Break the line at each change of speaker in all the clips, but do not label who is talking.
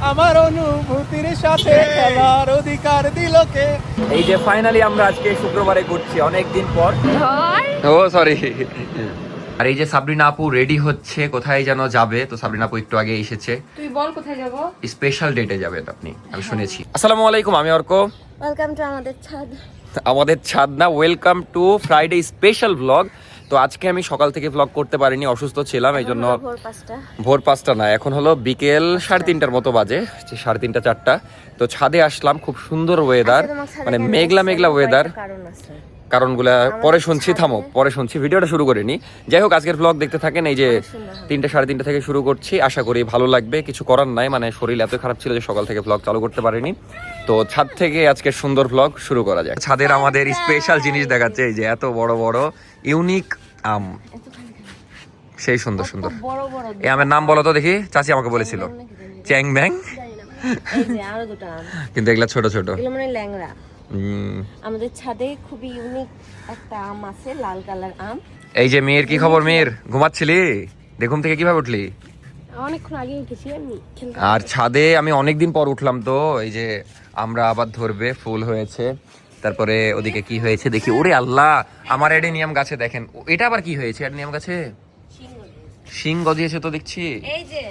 আমার অনুভূতির সাথে খেলার অধিকার দিল কে।
এই যে ফাইনালি আমরা আজকে শুক্রবারে ঘুরছি অনেকদিন পর। ও সরি। আর এই যে সাবরিনা আপু রেডি হচ্ছে, কোথায় যেন যাবে। তো সাবরিনা আপু একটু আগে এসেছে।
তুই বল কোথায় যাব?
স্পেশাল ডেটে যাবেন আপনি, আমি শুনেছি। আসসালামু আলাইকুম, আমি অর্ক।
ওয়েলকাম টু আমাদের ছাদ।
আমাদের ছাদ না, welcome to Friday special blog. তো আজকে আমি সকাল থেকে ব্লগ করতে পারিনি, অসুস্থ ছিলাম, এই জন্য ভোর 5টা না, এখন হলো বিকেল 3:30টার মতো বাজে, 3:30 4টা। তো ছাদে আসলাম, খুব সুন্দর ওয়েদার, মানে মেঘলা মেঘলা ওয়েদার। কারণগুলা পরে শুনছি, থামো পরে শুনছি, ভিডিওটা শুরু করিনি। যাই হোক, আজকের ব্লগ দেখতে থাকেন। এই যে 3টা 3:30 থেকে শুরু করছি, আশা করি ভালো লাগবে। কিছু করার নাই, মানে শরীর এত খারাপ ছিল যে সকাল থেকে ব্লগ চালু করতে পারিনি। তো ছাদ থেকে আজকে সুন্দর ব্লগ শুরু করা যায়। ছাদের আমাদের স্পেশাল জিনিস দেখাচ্ছে, এই যে এত বড় বড় ইউনিক আম, সেই সুন্দর সুন্দর। এই আমের নাম বলো তো দেখি, চাচি আমাকে বলেছিল চ্যাং ব্যাং, কিন্তু এগুলা ছোট ছোট,
মানে ল্যাংড়া। আমাদের ছাদে খুবই ইউনিক একটা আম আছে, লাল কালার আম।
এই যে মেয়ের কি খবর? মেয়ের ঘুমাচ্ছিলি? ঘুম থেকে কিভাবে উঠলি?
অনেকক্ষণ আগে উঠেছি আমি।
আর ছাদে আমি অনেকদিন পর উঠলাম, তো এই যে আমরা আবার ধরবে, ফুল হয়েছে। তারপরে ওদিকে কি হয়েছে দেখি, ওরে আল্লাহ, আমার এডেনিয়াম গাছে দেখেন, এটা আবার কি হয়েছে? এডেনিয়াম গাছে শিং গজিয়েছে তো দেখছি,
এই যে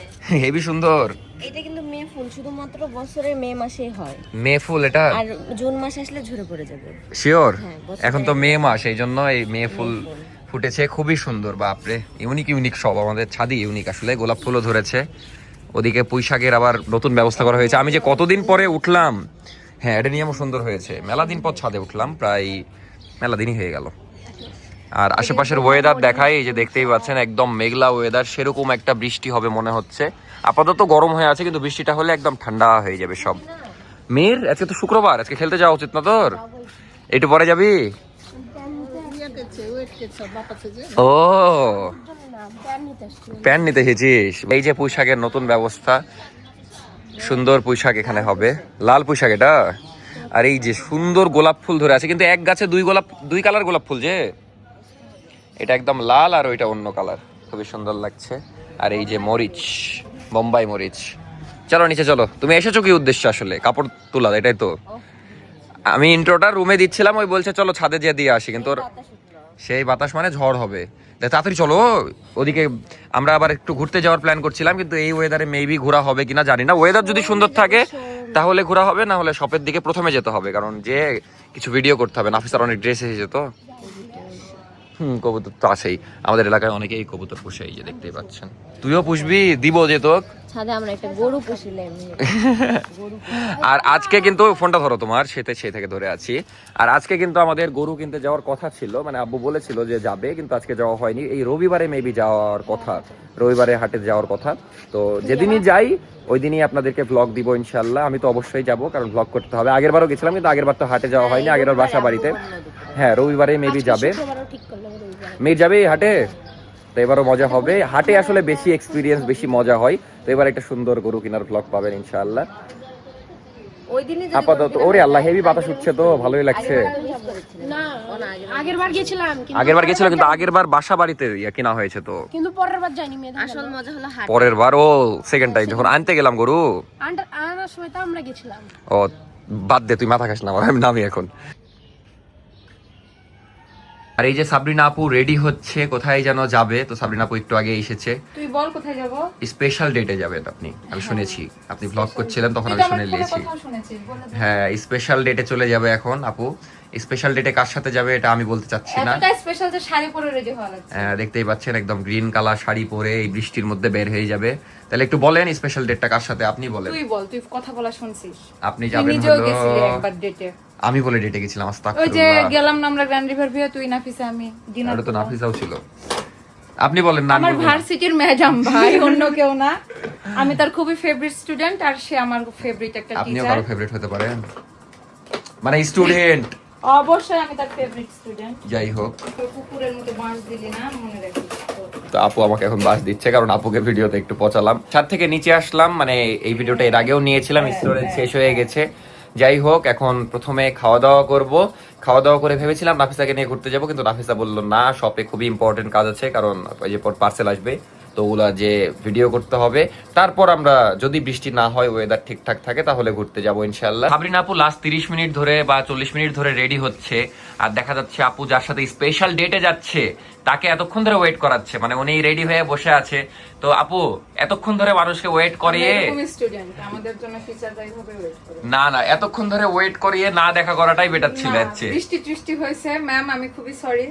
হেবি সুন্দর।
এটা কিন্তু মে ফুল, শুধুমাত্র বছরের মে মাসেই হয়।
মে ফুল এটা?
আর জুন মাস আসলে ঝরে পড়ে যাবে।
শিওর?
হ্যাঁ,
এখন তো মে মাস, এই জন্য এই মে ফুল ফুটেছে, খুবই সুন্দর। বাপরে, ইউনিক ইউনিক সব, আমাদের ছাদি ইউনিক আসলে। গোলাপ ফুলও ধরেছে। ওদিকে পুঁই শাকের আবার নতুন ব্যবস্থা করা হয়েছে। আমি যে কতদিন পরে উঠলাম। হ্যাঁ, এডেনিয়ামও সুন্দর হয়েছে। মেলা দিন পর ছাদে উঠলাম, প্রায় মেলা দিনই হয়ে গেল। আর আশেপাশের ওয়েদার দেখাই, এই যে দেখতেই পাচ্ছেন, একদম মেঘলা ওয়েদার, সেরকম একটা বৃষ্টি হবে মনে হচ্ছে। আপাতত গরম হয়ে আছে, কিন্তু বৃষ্টিটা হলে একদম ঠান্ডা হয়ে যাবে সব। মেয়ের আজকে তো শুক্রবার, আজকে খেলতে যাওয়া উচিত না তোর? একটু পরে যাবি? ও, প্যান্ট নিতে এসেছিস? এই যে পুঁই শাকের নতুন ব্যবস্থা, সুন্দর পুঁই শাক এখানে হবে, লাল পুঁই শাক এটা। আর এই যে সুন্দর গোলাপ ফুল ধরে আছে, কিন্তু এক গাছে দুই কালার গোলাপ ফুল, যে এটা একদম লাল আর ওইটা অন্য কালার, খুবই সুন্দর লাগছে। আর এই যে মরিচ, বোম্বাই মরিচ। চলো নিচে চলো। তুমি এসেছো কি উদ্দেশ্য আসলে? কাপড় তোলা, এটাই তো? আমি ইন্ট্রোটা রুমে দিচ্ছিলাম, ওই বলছে চলো ছাদে যেয়ে দিয়ে আসি, কিন্তু সেই বাতাস মানে ঝড় হবে। তাড়াতাড়ি চলো। ওদিকে আমরা আবার একটু ঘুরতে যাওয়ার প্ল্যান করছিলাম, কিন্তু এই ওয়েদারে মেবি ঘোরা হবে কিনা জানি না। ওয়েদার যদি সুন্দর থাকে তাহলে ঘোরা হবে, না হলে শপের দিকে প্রথমে যেতে হবে, কারণ যে কিছু ভিডিও করতে হবে। নাফিসার অনেক ড্রেস এসেছে তো। কবুতর তো আছেই, আমাদের এলাকায় অনেকেই কবুতর পুষে, এই যে দেখতেই পাচ্ছেন। তুইও পুষবি? দিব যে তোক।
ছাদে আমরা একটা গরু পুষিলাম।
আর আজকে কিন্তু, ফোনটা ধরো তোমার, সেই থেকে ধরে আছি। আর আজকে কিন্তু আমাদের গরু কিনতে যাওয়ার কথা ছিল, মানে আব্বু বলেছিল যে যাবে, কিন্তু আজকে যাওয়া হয়নি। এই রবিবারে মেবি যাওয়ার কথা, রবিবারে হাটে যাওয়ার কথা। তো যেদিনই যাই ওই দিনই আপনাদেরকে ব্লগ দিব ইনশাল্লাহ। আমি তো অবশ্যই যাব, কারণ ব্লগ করতে হবে। আগেরবারও গেছিলাম, কিন্তু আগেরবার তো হাটে যাওয়া হয়নি, আগেরবার বাসা বাড়িতে। হ্যাঁ, রবিবারে মেবি যাবে। মেয়ে যাবে হাটে, তো এবারও মজা হবে। হাটে আসলে বেশি এক্সপিরিয়েন্স, বেশি মজা হয়। তো এবার একটা সুন্দর গরু কেনার ব্লগ পাবেন ইনশাআল্লাহ। আপাতত ওরে আল্লাহ, হেভি বাতাস উঠছে তো, ভালোই লাগছে।
আগেরবার গেছিলাম,
কিন্তু আগেরবার বাসা বাড়িতে কেনা হয়েছে তো,
কিন্তু পরের বার যাইনি।
আসল মজা হলো হাট।
পরের বার ও সেকেন্ড টাইম যখন আনতে গেলাম গরু।
আনার সময় তো আমরা গেছিলাম।
ও বাদ দে, তুই মাথা খাস না আমার, আমি নামি এখন। আর এই যে সাবরিনা আপু রেডি হচ্ছে, কোথায় যেন যাবে। তো সাবরিনা আপু একটু আগে এসেছে।
তুই বল কোথায় যাব?
স্পেশাল ডেটে যাবেন আপনি, আমি শুনেছি। আপনি ব্লগ করছিলেন তখন আমি শুনে নিয়েছি। হ্যাঁ, স্পেশাল ডেটে চলে যাবে এখন আপু। স্পেশাল ডেটে কার সাথে যাবে এটা আমি বলতে চাচ্ছি না।
এতটা স্পেশাল যে শাড়ি পরে রেডি হওয়া লাগছে।
হ্যাঁ, দেখতেই পাচ্ছেন, একদম গ্রিন কালার শাড়ি পরে এই বৃষ্টির মধ্যে বের হয়ে যাবে। তাহলে একটু বলেন স্পেশাল ডেটটা কার সাথে, আপনি বলেন।
তুই বল, তুই কথা বলা শুনছিস।
আপনি যাবেন হলো,
একবার ডেটে
আমি বলে ডেটে গেছিলাম।
ওই যে গেলাম না আমরা গ্র্যান্ড রিভার ভিউ, তুই নাফিসা আমি ডিনার।
তো নাফিসাও ছিল। আপনি বলেন না।
আমার ভার্সিটির ম্যাডাম ভাই, অন্য কেউ না। আমি তার খুবই ফেভারিট স্টুডেন্ট, আর সে আমার ফেভারিট একটা টিচার।
আপনিও কারো ফেভারিট হতে পারেন, মানে স্টুডেন্ট।
অবশ্যই আমি তার ফেভারিট স্টুডেন্ট।
যাই হোক,
কুকুরের মতো বাঁশ দিলি না, মনে রাখিস।
তো আপু আমাকে এখন বাস দিচ্ছে, কারণ আপুকে ভিডিওতে একটু পচালাম। ছাদ থেকে নিচে আসলাম, মানে এই ভিডিওটা এর আগেও নিয়েছিলাম, স্টোরেজ শেষ হয়ে গেছে। যাই হোক, এখন প্রথমে খাওয়া দাওয়া করব। খাওয়া দাওয়া করে ভেবেছিলাম নাফিসাকে নিয়ে ঘুরতে যাব, কিন্তু নাফিসা বললো না, শপে খুবই ইম্পর্টেন্ট কাজ আছে, কারণ ওই যে পার্সেল আসবে। তো তো ওগুলা যে ভিডিও করতে হবে, তারপর আমরা যদি বৃষ্টি না হয়, ওয়েদার ঠিকঠাক থাকে, তাহলে ঘুরতে যাবো ইনশাল্লাহ। সাবরিন আপু লাস্ট 30 মিনিট ধরে বা 40 মিনিট ধরে রেডি হচ্ছে, আর দেখা যাচ্ছে আপু যার সাথে স্পেশাল ডেটে যাচ্ছে তাকে এতক্ষণ ধরে ওয়েট করাচ্ছে, মানে উনি রেডি হয়ে বসে আছে। তো আপু এতক্ষণ ধরে মানুষকে ওয়েট করিয়ে,
স্টুডেন্ট আমাদের জন্য টিচার এইভাবে ওয়েট করে
না এতক্ষণ ধরে ওয়েট করিয়ে না দেখা করাটাই বেটার ছিল।
বৃষ্টি হয়েছে ম্যাম, আমি খুবই সরি।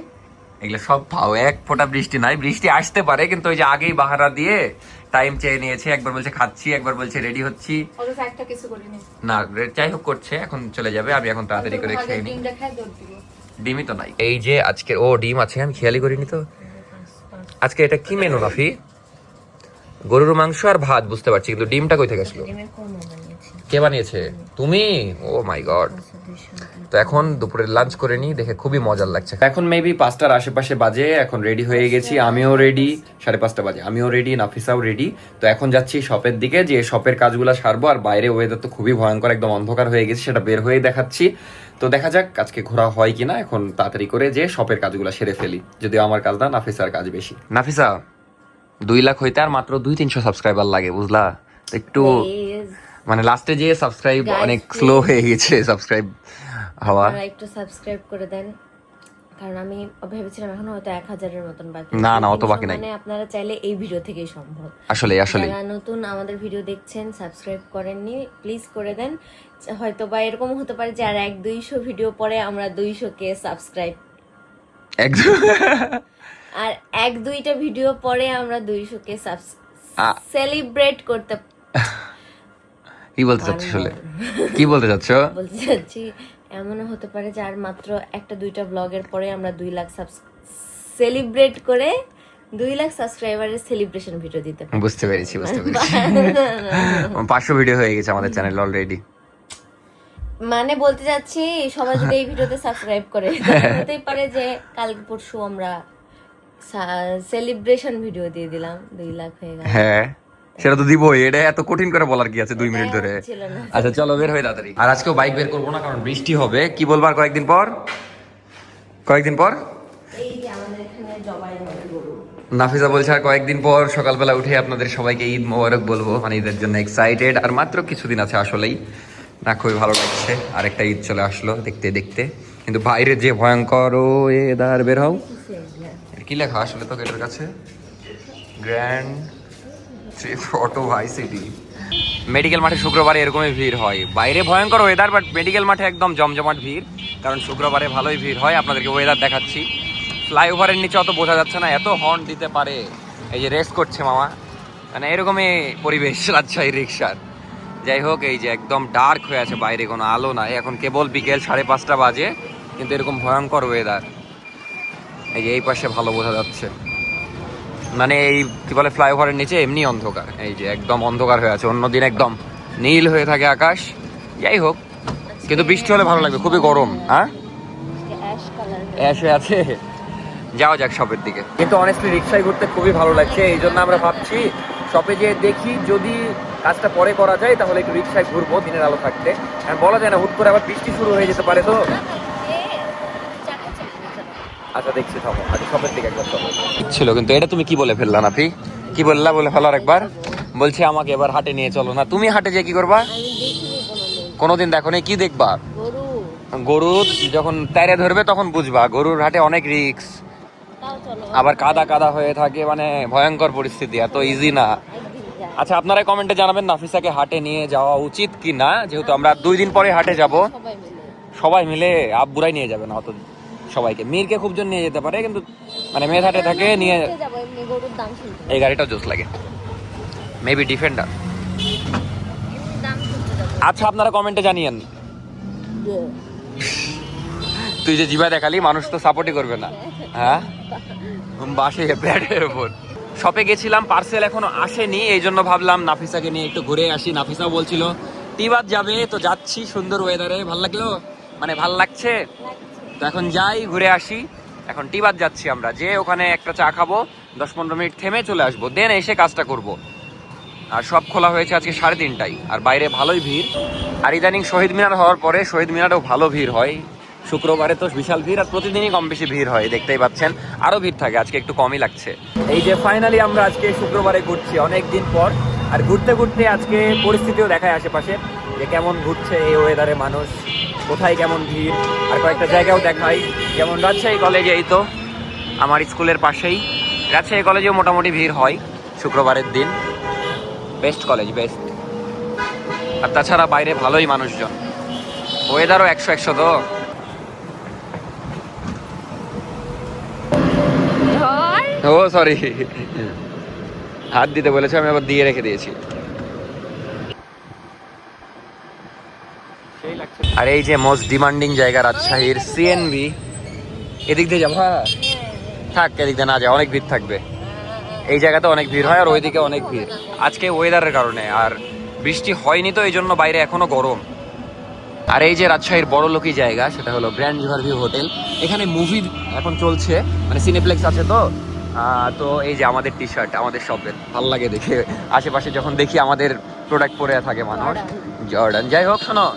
এগুলো সব পাও, এক ফোঁটা বৃষ্টি নাই, বৃষ্টি আসতে পারে কিন্তু ওই যে আগেই বাহারা দিয়ে টাইম চেয়ে নিয়েছে, একবার বলছে খাচ্ছি, একবার বলছে রেডি হচ্ছি।
একটা কিছু করিনি
না যাই হোক করছে, এখন চলে যাবে, আমি এখন তাড়াতাড়ি করে খেয়ে নিই। ডিমই তো নাই এই যে আজকের, ও ডিম আছে, আমি খেয়ালই করিনি তো। আজকে এটা কি মেনু নাফি? গরুর মাংস আর ভাত বুঝতে পারছি, কিন্তু ডিমটা কই থেকে আসলো? কে বানিয়েছে? তুমি? ও মাই গড। তো এখন দুপুরে লাঞ্চ করে নি, দেখে খুবই মজার লাগছে। এখন মেবি 5টার আশেপাশে বাজে, এখন রেডি হয়ে গেছি, আমিও রেডি, 5:30 বাজে, আমিও রেডি, নাফিসাও রেডি। তো এখন যাচ্ছি শপের দিকে, যে শপের কাজগুলো সারবো, আর বাইরে ওয়েদার তো খুবই ভয়ঙ্কর, একদম অন্ধকার হয়ে গেছে, সেটা বের হয়ে দেখাচ্ছি। তো দেখা যাক আজকে ঘোরা হয় কিনা, এখন তাড়াতাড়ি করে যে শপের কাজগুলো সেরে ফেলি, যদিও আমার কাজ না, নাফিসার কাজ বেশি। নাফিসা 2 লাখ হইতে আর মাত্র 200-300 সাবস্ক্রাইবার লাগে, বুঝলা? একটু মানে লাস্টে যে সাবস্ক্রাইব অনেক স্লো হয়ে গেছে, সাবস্ক্রাইব হওয়া।
একটু সাবস্ক্রাইব করে দেন, কারণ আমি ভেবেছিলাম এখন হয়তো 1000-এর মতন বাকি।
না অত বাকি নাই,
মানে আপনারা চাইলে এই ভিডিও থেকেই সম্ভব।
আসলে
যারা নতুন আমাদের ভিডিও দেখছেন, সাবস্ক্রাইব করেননি, প্লিজ করে দেন। হয়তো বা এরকম হতে পারে যে আর 100-200 ভিডিও পরে আমরা 200K সাবস্ক্রাইব, আর 1-2টা ভিডিও পরে আমরা 200K সেলিব্রেট করতে।
কি বলতে চাচ্ছ আসলে? কি বলতে চাচ্ছ?
বলতে চাচ্ছি এমনও হতে পারে যে আর মাত্র 1-2টা ব্লগের পরে আমরা 2 লাখ সেলিব্রেট করে 2 লাখ সাবস্ক্রাইবারের সেলিব্রেশন ভিডিও দিতে পারি।
বুঝতে পেরেছি 500 ভিডিও হয়ে গেছে আমাদের চ্যানেল অলরেডি।
মানে বলতে যাচ্ছি সবাই যদি এই ভিডিওতে সাবস্ক্রাইব করে, হতেই পারে যে কাল পরশু আমরা সেলিব্রেশন ভিডিও দিয়ে দিলাম, 2 লাখ হয়ে গেল।
হ্যাঁ সেটা তো দিবই, এটা এত কঠিন করে বলার কি আছে 2 মিনিট ধরে? আচ্ছা চলো বের হয়ে তাড়াতাড়ি। আর আজকেও বাইক বের করবো না, কারণ বৃষ্টি হবে। কি বলবার কয়েকদিন পর
এই যে আমাদের এখানে জবাই হবে গরু।
নাফিসা বলছে আর কয়েকদিন পর সকালবেলা উঠে আপনাদের সবাইকে ঈদ মোবারক বলবো, মানে ঈদের জন্য এক্সাইটেড। আর মাত্র কিছুদিন আছে আসলেই, না খুবই ভালো লাগছে, আরেকটা ঈদ চলে আসলো দেখতে দেখতে। কিন্তু বাইরে যে ভয়ঙ্কর ওয়েদার, বের হও। কি লেখা আসলে তো গেটের কাছে? গ্র্যান্ড অটো ভাই সিটি। মেডিকেল মাঠে শুক্রবারে এরকমই ভিড় হয়, বাইরে ভয়ঙ্কর ওয়েদার, বাট মেডিকেল মাঠে একদম জমজমাট ভিড়, কারণ শুক্রবারে ভালোই ভিড় হয়। আপনাদেরকে ওয়েদার দেখাচ্ছি। ফ্লাইওভারের নিচে অত বোঝা যাচ্ছে না, এত হর্ন দিতে পারে। এই যে রেস করছে মামা, মানে এরকমই পরিবেশ রাজশাহী রিক্সার। যাই হোক, এই যে একদম ডার্ক হয়ে আছে, বাইরে কোনো আলো নাই, এখন কেবল বিকেল 5:30 বাজে, কিন্তু এরকম ভয়ঙ্কর ওয়েদার। এই যে এই পাশে ভালো বোঝা যাচ্ছে, মানে এই কি বলে ফ্লাইওভারের নিচে এমনি অন্ধকার, এই যে একদম অন্ধকার হয়ে আছে। অন্যদিন একদম নীল হয়ে থাকে আকাশ। যাই হোক, কিন্তু বৃষ্টি হলে ভালো লাগবে, খুবই গরম। হ্যাঁ অ্যাশ হয়ে আছে। যাওয়া যাক শপের দিকে। কিন্তু অনেস্টলি রিক্সায় ঘুরতে খুবই ভালো লাগছে, এই জন্য আমরা ভাবছি শপে যেয়ে দেখি, যদি কাজটা পরে করা যায় তাহলে একটু রিক্সায় ঘুরবো দিনের আলো থাকতে। আর বলা যায় না, হুট করে আবার বৃষ্টি শুরু হয়ে যেতে পারে। তো আচ্ছা দেখছি, থামো আচ্ছা শপের দিকে একবার চলো। ছিল কিন্তু এটা তুমি কি বলে ফেললা নাফি? কি বললা বলে ফেলার একবার? বলছে আমাকে এবার হাটে নিয়ে চলো না। তুমি হাটে যে কি করবা? কোনোদিন দেখো নি, কি দেখবা? গরু যখন টাইরে ধরবে তখন বুঝবা, গরুর হাটে অনেক রিস্ক, আবার কাদা কাদা হয়ে থাকে, মানে ভয়ঙ্কর পরিস্থিতি, এত ইজি না। আচ্ছা আপনারা কমেন্টে জানাবেন নাফিসাকে হাটে নিয়ে যাওয়া উচিত কি না, যেহেতু আমরা 2 দিন পরে হাটে যাব। সবাই মিলে, আব্বুরাই নিয়ে যাবে না অত সবাইকে, মীরকে খুব জন নিয়ে যেতে পারে, কিন্তু মানে মেয়ে হাটে থাকে নিয়ে। এই গাড়িটা জোস লাগে, মেবি ডিফেন্ডার। আচ্ছা আপনারা কমেন্টে জানিয়েন। তুই যে জিভা দেখালি, মানুষ তো সাপোর্টই করবে না। হ্যাঁ বাসে ব্যাটের উপর। শপে গেছিলাম, পার্সেল এখনো আসেনি, এই জন্য ভাবলাম নাফিসাকে নিয়ে একটু ঘুরে আসি। নাফিসাও বলছিল টিবাদ যাবে, তো যাচ্ছি সুন্দর ওয়েদারে। ভাল লাগলো, মানে ভাল লাগছে। তো এখন যাই ঘুরে আসি। এখন টিবাদ যাচ্ছি আমরা, যে ওখানে একটা চা খাবো, 10-15 মিনিট থেমে চলে আসবো, দেন এসে কাজটা করব। আর সব খোলা হয়েছে আজকে 3:30টায়, আর বাইরে ভালোই ভিড়। আর ইদানিং শহীদ মিনার হওয়ার পরে শহীদ মিনারেও ভালো ভিড় হয়, শুক্রবারে তো বিশাল ভিড়, আর প্রতিদিনই কম বেশি ভিড় হয়, দেখতেই পাচ্ছেন। আরো ভিড় থাকে, আজকে একটু কমই লাগছে। এই যে ফাইনালি আমরা আজকে শুক্রবারে ঘুরছি অনেক দিন পর, আর ঘুরতে ঘুরতে আজকে পরিস্থিতিও দেখায় আশেপাশে যে কেমন ঘুরছে এই ওয়েদারে মানুষ, কোথায় কেমন ভিড়, আর কয়েকটা জায়গাও দেখাই। যেমন রাজশাহী কলেজে, এই তো আমার স্কুলের পাশেই রাজশাহী কলেজেও মোটামুটি ভিড় হয় শুক্রবারের দিন। Best college, best. আর তাছাড়া বাইরে ভালোই মানুষজন, ওয়েদারও 100 তো। ও সরি, হাত দিতে বলেছে, আমি আবার দিয়ে রেখে দিয়েছি। আর এই যে মোস্ট ডিমান্ডিং জায়গা রাজশাহীর সিএনবি, এদিক দিয়ে যাবো। হ্যাঁ থাক, এদিক দিয়ে না যায়, অনেক ভিড় থাকবে। এই জায়গাতে অনেক ভিড় হয়, আর ওইদিকে অনেক ভিড় আজকে ওয়েদারের কারণে। আর বৃষ্টি হয়নি তো, এই জন্য বাইরে এখনো গরম। আর এই যে রাজশাহীর বড় লোকই জায়গা, সেটা হলো গ্র্যান্ড রিভারভিউ হোটেল। এখানে মুভি এখন চলছে, মানে সিনেপ্লেক্স আছে তো। তো এই যে আমাদের টি শার্ট, আমাদের শপের, ভালো লাগে দেখে। আশেপাশে যখন দেখি আমাদের প্রোডাক্ট পরে থাকে মানুষ। জর্ডান, যাই হোক শোনো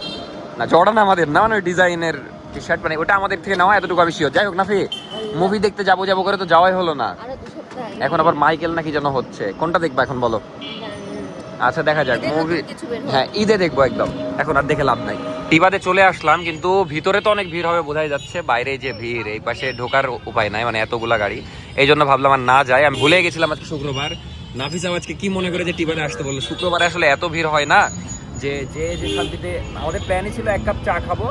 না, জর্ডান আমাদের না, মানে ডিজাইনের টি শার্ট, মানে ওটা আমাদের থেকে নেওয়া, এতটুকু আমি শিওর। যাই হোক নাফি, মুভি দেখতে যাবো যাবো করে তো যাওয়াই হলো না। এখন আবার মাইকেল নাকি যেন হচ্ছে, কোনটা দেখবা এখন বলো? আচ্ছা দেখা যাক মুভি, হ্যাঁ ঈদে দেখবো একদম, এখন আর দেখে লাভ নাই। টিবাদে চলে আসলাম, কিন্তু ভিতরে তো অনেক ভিড় হবে বোঝাই যাচ্ছে। বাইরে যে ভিড়, এই পাশে ঢোকার উপায় নাই, মানে এতগুলা গাড়ি। এই জন্য ভাবলাম আর না যাই, আমি ভুলে গেছিলাম আজকে শুক্রবার। নাফিস আজকে কি মনে করে যে টিবাদে আসতে বললো। শুক্রবারে আসলে এত ভিড় হয় না, যে যে যে শান্তিতে। আমাদের প্ল্যানই ছিল 1 কাপ চা খাবো,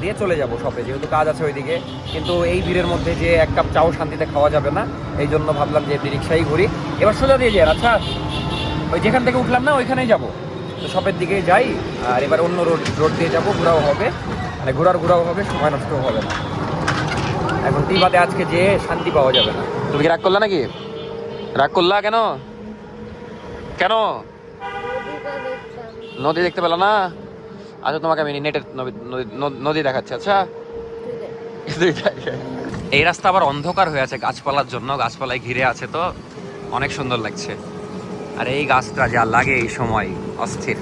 দিয়ে চলে যাবো শপে, যেহেতু কাজ আছে ওইদিকে। কিন্তু এই ভিড়ের মধ্যে যে 1 কাপ চাও শান্তিতে খাওয়া যাবে না, এই জন্য ভাবলাম যে রিক্সাই ঘুরি। এবার সোজা দিয়ে যাই, আচ্ছা ওই যেখান থেকে উঠলাম না ওইখানেই যাবো, তো শপের দিকে যাই। আর এবার অন্য রোড দিয়ে যাবো, ঘোরাও হবে, মানে ঘোরাও হবে, সময় নষ্ট হবে না। এখন টিবাদে আজকে যে শান্তি পাওয়া যাবে না। তুমি কি রাগ করলা নাকি? রাগ করলা কেন? কেন নদী দেখতে পেলা না? আচ্ছা তোমাকে আমি নেটের নদী দেখাচ্ছি। আচ্ছা এই রাস্তা আবার অন্ধকার হয়ে আছে গাছপালার জন্য, গাছপালায় ঘিরে আছে তো অনেক সুন্দর লাগছে। আর এই গাছটা যা লাগে এই সময়, অস্থির।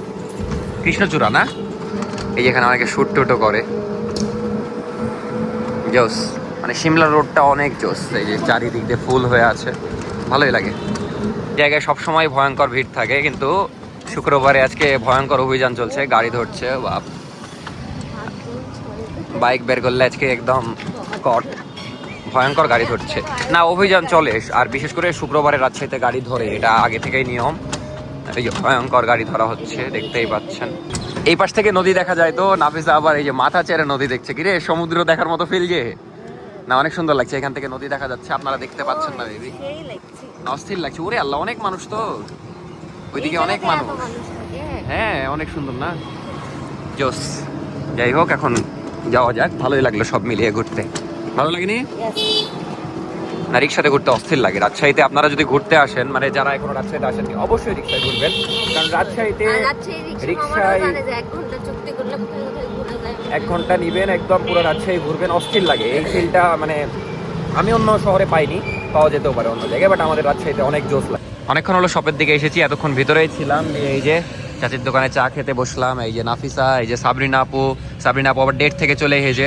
কৃষ্ণচূড়া না, এই যেখানে অনেকে শুট টুটও করে, জোস। মানে সিমলা রোডটা অনেক জোস, এই যে চারিদিক দিয়ে ফুল হয়ে আছে, ভালোই লাগে। জায়গায় সবসময় ভয়ঙ্কর ভিড় থাকে, কিন্তু শুক্রবারে আজকে ভয়ঙ্কর অভিযান চলছে, গাড়ি ধরছে। বাপ, বাইক বের করলে আজকে একদম কট, ভয়ঙ্কর গাড়ি ধরছে না, অভিযান চলে। আর বিশেষ করে শুক্রবারে রাজশাহীতে গাড়ি ধরে, এটা আগে থেকেই নিয়ম। এই যে ভয়ঙ্কর গাড়ি ধরা হচ্ছে, দেখতেই পাচ্ছেন। এই পাশ থেকে নদী দেখা যায় তো। নাফিসা আবার এই যে মাথা চেড়ে নদী দেখছে, কিরে সমুদ্র দেখার মতো ফিল যে না, অনেক সুন্দর লাগছে। এখান থেকে নদী দেখা যাচ্ছে, আপনারা দেখতে পাচ্ছেন না বেবি? অস্থির লাগছে। ওরে আল্লাহ, অনেক মানুষ তো ওইদিকে, অনেক মানুষ। হ্যাঁ অনেক সুন্দর না, জোস। যাই হোক এখন যাওয়া যাক, ভালোই লাগলো সব মিলিয়ে ঘুরতে। ভালো লাগেনি না? রিক্সাতে ঘুরতে অস্থির লাগে রাজশাহীতে। আপনারা যদি ঘুরতে আসেন, মানে যারা এখনো রাজশাহীতে আসেননি, অবশ্যই রিক্সায় ঘুরবেন, কারণ রাজশাহীতে রিক্সায় 1 ঘন্টা নিবেন, একদম পুরো রাজশাহী ঘুরবেন, অস্থির লাগে। এই ফিলটা মানে আমি অন্য শহরে পাইনি, পাওয়া যেতেও পারে অন্য জায়গায়, বাট আমাদের রাজশাহীতে অনেক জোস লাগে। অনেকক্ষণ হলো শপের দিকে এসেছি, এতক্ষণ ভিতরেই ছিলাম। এই যে চাচির দোকানে চা খেতে বসলাম। এই যে নাফিসা, এই যে সাবরিনা আপু আবার ডেট থেকে চলে এসেছে।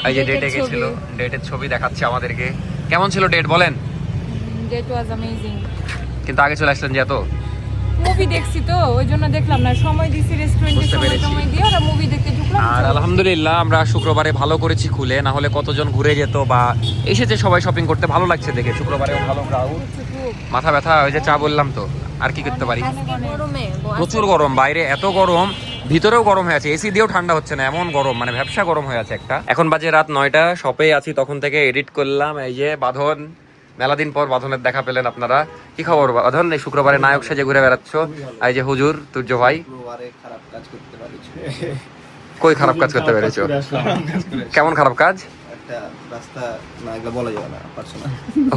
এই যে ডেটে গেছিল, ডেটের ছবি দেখাচ্ছে আমাদেরকে। কেমন ছিল ডেট বলেন?
Date was amazing.
কিন্তু আগে চলে আসলেন যে? এত
মুভি দেখছি তো, ওই জন্য দেখলাম না, সময় দিছি রেস্টুরেন্টে, সময় দিয়ে আর মুভি দেখতে ঢুকলাম।
আর আলহামদুলিল্লাহ আমরা শুক্রবারে ভালো করেছি খুলে, না হলে কতজন ঘুরে যেত বা এসেছে সবাই শপিং করতে। ভালো লাগছে দেখে, শুক্রবারেও ভালো ক্রাউড। মাথা ব্যথা, ওই যে চা বললাম তো, আর কি করতে পারি। প্রচুর গরম, বাইরে এত গরম, ভিতরেও গরম হয়ে আছে, এসি দিয়েও ঠান্ডা হচ্ছে না, এমন গরম, মানে ব্যবসা গরম হয়ে আছে একটা। এখন বাজে রাত 9টা, শপে আছি তখন থেকে, এডিট করলাম। এই যে বাঁধন, মেলা দিন পর বাঁধনের দেখা পেলেন আপনারা। কি খবর বাঁধন? এই শুক্রবারে নায়ক সেজে ঘুরে বেড়াচ্ছ। এই যে হুজুর তুর্য ভাই, কই খারাপ কাজ করতে পেরেছো? কেমন খারাপ কাজ?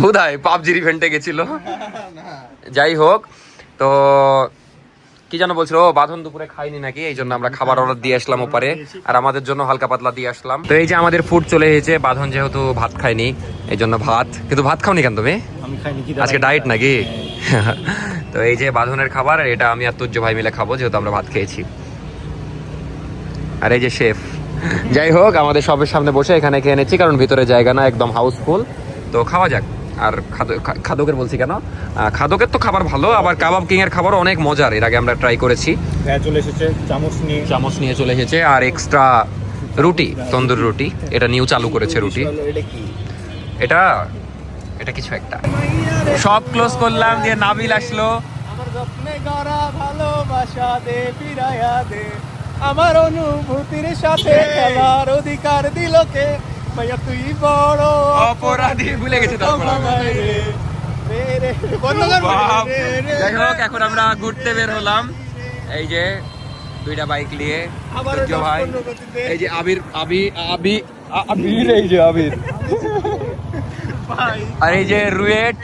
হুদাই পাবজির ইভেন্টে গেছিল। যাই হোক, তো কি যেন বলছিল, ও বাঁধন দুপুরে খাইনি নাকি, এই জন্য আমরা খাবার অর্ডার দিয়ে আসলাম ওপারে, আর আমাদের জন্য হালকা পাতলা দিয়ে আসলাম। তো এই যে আমাদের ফুড চলে এসেছে। বাঁধন যেহেতু ভাত খায়নি, এই জন্য ভাত। কিন্তু ভাত খাওনি কেন তুমি? আজকে ডায়েট নাকি? তো এই যে বাঁধনের খাবার, এটা আমি আর তুর্য ভাই মিলে খাবো, যেহেতু আমরা ভাত খেয়েছি। আর এই যে শেফ যাই হোক, আমাদের সবের সামনে বসে এখানে খেয়ে নিচ্ছি, কারণ ভিতরে জায়গা না, একদম হাউসফুল। তো খাওয়া যাক। আর খাদকের বলছি কেন, খাদকের তো খাবার ভালো, আবার কাবাব কিং এর খাবারও অনেক মজার, এর আগে আমরা ট্রাই করেছি।
চলে এসেছে
চামচ নিয়ে চলে এসেছে, আর এক্সট্রা রুটি, তন্দুর রুটি, এটা নিউ চালু করেছে রুটি। এটা এটা কিছু একটা। সব ক্লোজ করলাম, দিয়ে নাবিল আসলো।
আমার যত্নে গড়া ভালোবাসা দে ফিরাইয়া দে, আমার অনুভূতির সাথে খেলার অধিকার দিল কে, ভাইয়া তুই বড়
অপরাধী, ভুলে গেছি তারপর। যাই হোক, এখন আমরা ঘুরতে বের হলাম, এই যে দুইটা বাইক নিয়ে, সূর্য ভাই, এই যে আবির, এই যে আবির, আর এই যে রুয়েট,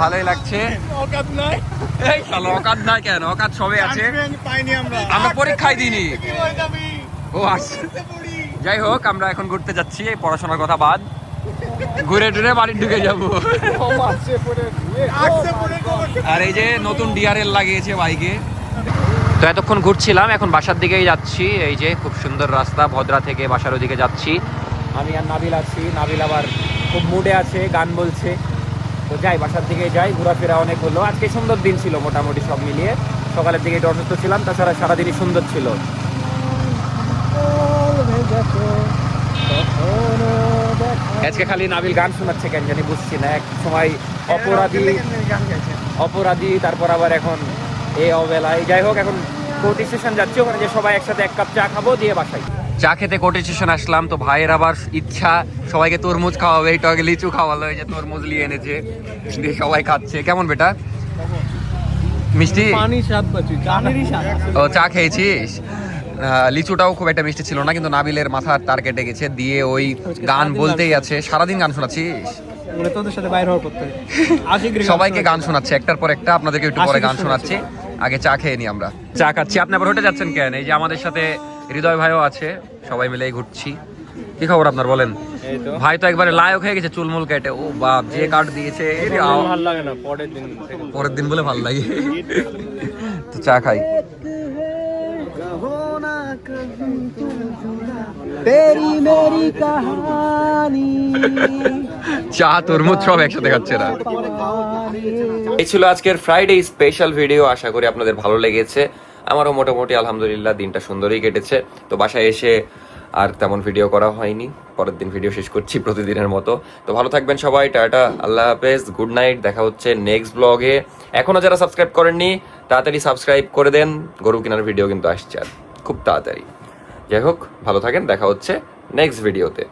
ভালোই লাগছে।
অকাত নাই,
এই শালা অকাত না কেন, অকাত সবে আছে,
পাইনি আমরা
পরীক্ষায় দিইনি।
কি হয়ে যাবি
ও আচ্ছা, যাই হোক, আমরা এখন ঘুরতে যাচ্ছি, পড়াশোনার কথা বাদ, ঘুরে টুরে বাড়ি ঢুকে যাবো। আর এই যে নতুন ডিআরএল লাগিয়েছে বাইকে। তো এতক্ষণ ঘুরছিলাম, এখন বাসার দিকেই যাচ্ছি। এই যে খুব সুন্দর রাস্তা, ভদ্রা থেকে বাসার ওদিকে যাচ্ছি। আমি আর নাবিল আছি, নাবিল আবার খুব মুডে আছে, গান বলছে। তো যাই, বাসার দিকে যাই, ঘোরাফেরা অনেক হলো। আজকে সুন্দর দিন ছিল মোটামুটি সব মিলিয়ে, সকালের দিকে একটু অসুস্থ ছিলাম, তাছাড়া সারাদিনই সুন্দর ছিল। আজকে খালি নাবিল গান শোনাচ্ছে কেন জানি বুঝছি না, এক সময় অপরাধী, তারপর আবার এখন এই অবেলায়। যাই হোক, এখন কোর্ট স্টেশন যাচ্ছি, ওখানে যে সবাই একসাথে এক কাপ চা খাবো, দিয়ে বাসায়। চা খেতে কোর্ট স্টেশন আসলাম, তো ভাইয়ের আবার ইচ্ছা সবাইকে তরমুজ খাওয়াবে, একটু আগে লিচু খাওয়ালো, এই যে তরমুজ নিয়ে এনেছে, দিয়ে সবাই খাচ্ছে। কেমন বেটা, মিষ্টি?
পানি স্বাদ পাচ্ছি, জানেরই স্বাদ।
ও, চা খেয়েছিস? লিচুটাও খুব একটা মিষ্টি ছিল না, কিন্তু নাবিলের মাথার তার কেটে গেছে, দিয়ে ওই গান বলতেই আছে। সারাদিন গান শোনাচ্ছিস?
তোদের সাথে বাইরে হওয়ার করতে
সবাইকে গান শোনাচ্ছে, একটার পর একটা, আপনাদেরকে একটু পরে গান শোনাচ্ছে। আগে চা খেয়ে নি আমরা, চা খাচ্ছি। আপনি আবার হেঁটে যাচ্ছেন কেন? এই যে আমাদের সাথে হৃদয় ভাইও আছে, সবাই মিলেই ঘুরছি। কি খবর আপনার বলেন? ভাই তো একবারে লায়ক হয়ে গেছে, চুলমুল কেটে, ও বাপ, যে কাট দিয়েছে।
ভালো লাগে না,
পরের দিন বলে ভালো লাগে। তো চা খাই। চা তরমুজ সব একসাথে খাচ্ছে না। এই ছিল আজকের ফ্রাইডে স্পেশাল ভিডিও, আশা করি আপনাদের ভালো লেগেছে। আমারও মোটামুটি আলহামদুলিল্লাহ দিনটা সুন্দরই কেটেছে। তো বাসায় এসে আর তেমন ভিডিও করা হয়নি, পরের দিন ভিডিও শেষ করছি প্রতিদিনের মতো। তো ভালো থাকবেন সবাই, টাটা, আল্লাহ হাফেজ, গুড নাইট, দেখা হচ্ছে নেক্সট ব্লগে। এখনো যারা সাবস্ক্রাইব করেননি তাড়াতাড়ি সাবস্ক্রাইব করে দেন, গরু কেনার ভিডিও কিন্তু আসছে আর খুব তাড়াতাড়ি। যাই হোক, ভালো থাকেন, দেখা হচ্ছে নেক্সট ভিডিওতে।